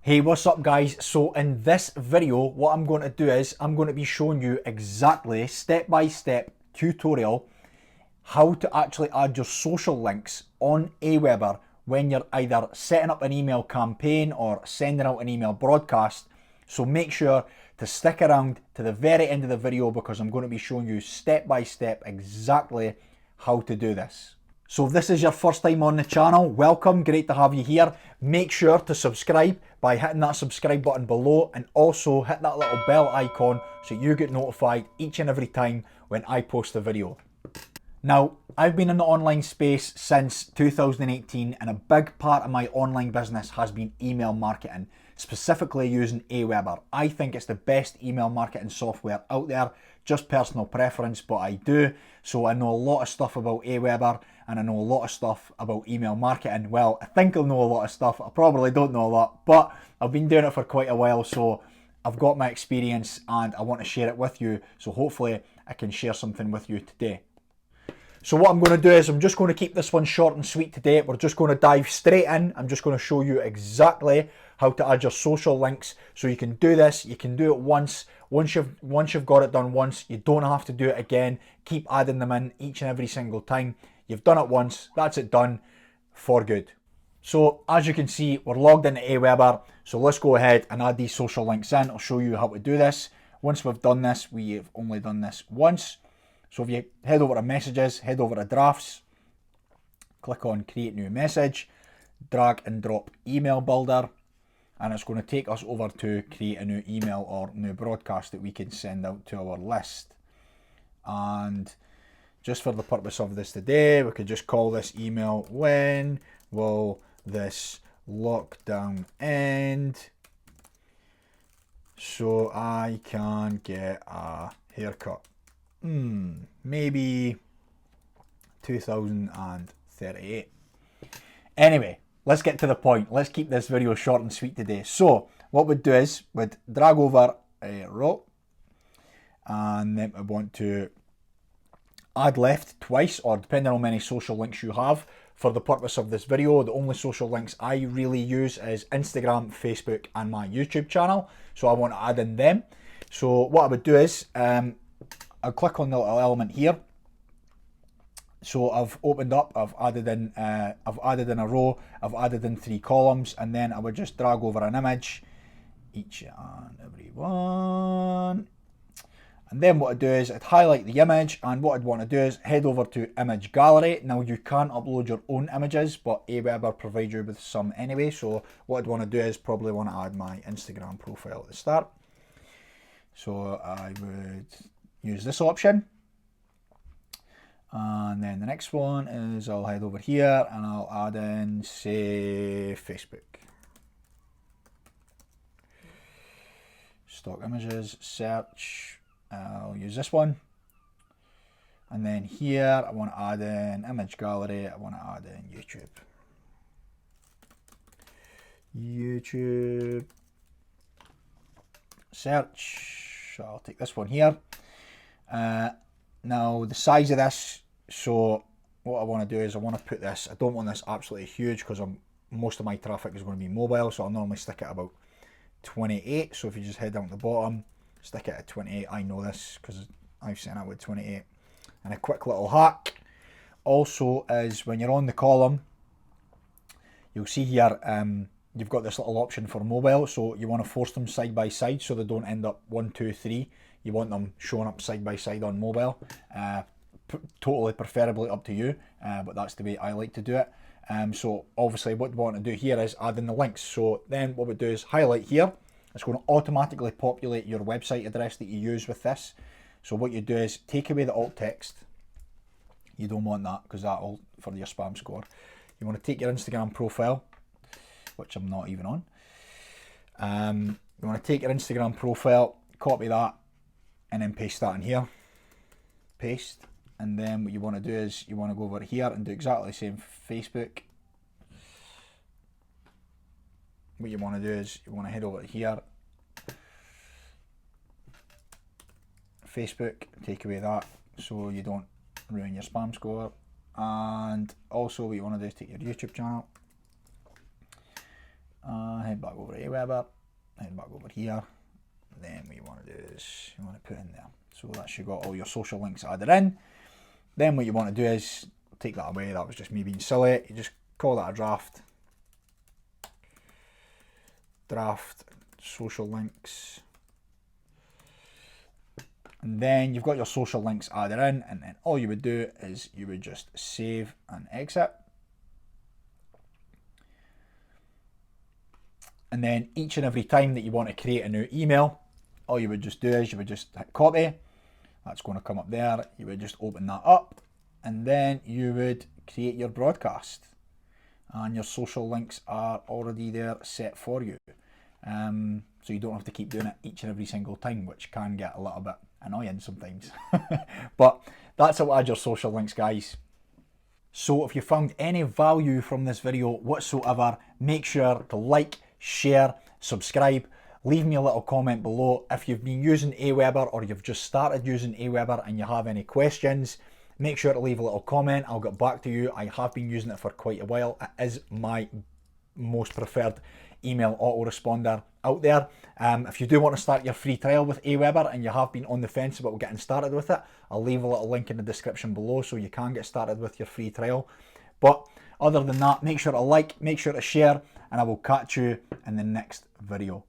Hey, what's up guys? So in this video, what I'm going to do is I'm going to be showing you exactly step-by-step tutorial how to actually add your social links on Aweber when you're either setting up an email campaign or sending out an email broadcast. So make sure to stick around to the very end of the video because I'm going to be showing you step-by-step exactly how to do this. So if this is your first time on the channel, welcome, great to have you here. Make sure to subscribe by hitting that subscribe button below and also hit that little bell icon so you get notified each and every time when I post a video. Now, I've been in the online space since 2018 and a big part of my online business has been email marketing, specifically using Aweber. I think it's the best email marketing software out there, just personal preference, but I do. So I know a lot of stuff about Aweber and I know a lot of stuff about email marketing. Well, I think I know a lot of stuff. I probably don't know a lot, but I've been doing it for quite a while, so I've got my experience and I want to share it with you. So hopefully I can share something with you today. So what I'm going to do is I'm just going to keep this one short and sweet today. We're just going to dive straight in. I'm just going to show you exactly how to add your social links. So you can do this, you can do it once. Once you've got it done once, you don't have to do it again. Keep adding them in each and every single time. You've done it once, that's it done for good. So as you can see, we're logged into Aweber. So let's go ahead and add these social links in. I'll show you how to do this. Once we've done this, we've only done this once. So if you head over to messages, head over to drafts, click on create new message, drag and drop email builder, and it's going to take us over to create a new email or new broadcast that we can send out to our list. And just for the purpose of this today, we could just call this email, when will this lockdown end so I can get a haircut? Maybe 2038. Anyway, let's get to the point. Let's keep this video short and sweet today. So what we'd do is we'd drag over a row and then we want to add left twice, or depending on how many social links you have. For the purpose of this video, the only social links I really use is Instagram, Facebook and my YouTube channel. So I want to add in them. So what I would do is I'll click on the little element here. So I've opened up, I've added in a row, I've added in 3 columns, and then I would just drag over an image, each and every one. And then what I'd do is I'd highlight the image, and what I'd want to do is head over to image gallery. Now you can upload your own images, but Aweber provides you with some anyway. So what I'd want to do is probably want to add my Instagram profile at the start. So I would use this option. And then the next one is I'll head over here and I'll add in, say, Facebook. Stock images, search, I'll use this one. And then here I want to add in image gallery, I want to add in YouTube. YouTube, search, so I'll take this one here. Now the size of this, so what I want to do is I want to put this, I don't want this absolutely huge because most of my traffic is going to be mobile, so I'll normally stick it about 28. So if you just head down to the bottom, stick it at 28. I know this because I've sent it with 28. And a quick little hack also is when you're on the column, you'll see here you've got this little option for mobile, so you want to force them side by side so they don't end up 1, 2, 3. You want them showing up side by side on mobile. Totally preferably up to you, but that's the way I like to do it. So obviously what we want to do here is add in the links. So then what we do is highlight here. It's going to automatically populate your website address that you use with this. So what you do is take away the alt text. You don't want that because that'll for your spam score. You want to take your Instagram profile, which I'm not even on. You want to take your Instagram profile, copy that, and then paste that in here. Paste. And then what you want to do is you want to go over here and do exactly the same for Facebook. What you want to do is you want to head over here. Facebook, take away that so you don't ruin your spam score. And also what you want to do is take your YouTube channel Head back over to Aweber, head back over here. Then what you want to do is you want to put in there. So that's you got all your social links added in. Then what you want to do is take that away. That was just me being silly. You just call that a draft. Draft social links. And then you've got your social links added in, and then all you would do is you would just save and exit. And then each and every time that you want to create a new email, all you would just do is you would just hit copy. That's going to come up there. You would just open that up, and then you would create your broadcast. And your social links are already there set for you. So you don't have to keep doing it each and every single time, which can get a little bit annoying sometimes. But that's how to add your social links, guys. So if you found any value from this video whatsoever, make sure to like, share, subscribe, leave me a little comment below. If you've been using Aweber or you've just started using Aweber and you have any questions, make sure to leave a little comment. I'll get back to you. I have been using it for quite a while. It is my most preferred email autoresponder out there. If you do want to start your free trial with Aweber and you have been on the fence about getting started with it, I'll leave a little link in the description below so you can get started with your free trial. But other than that, make sure to like, make sure to share, and I will catch you in the next video.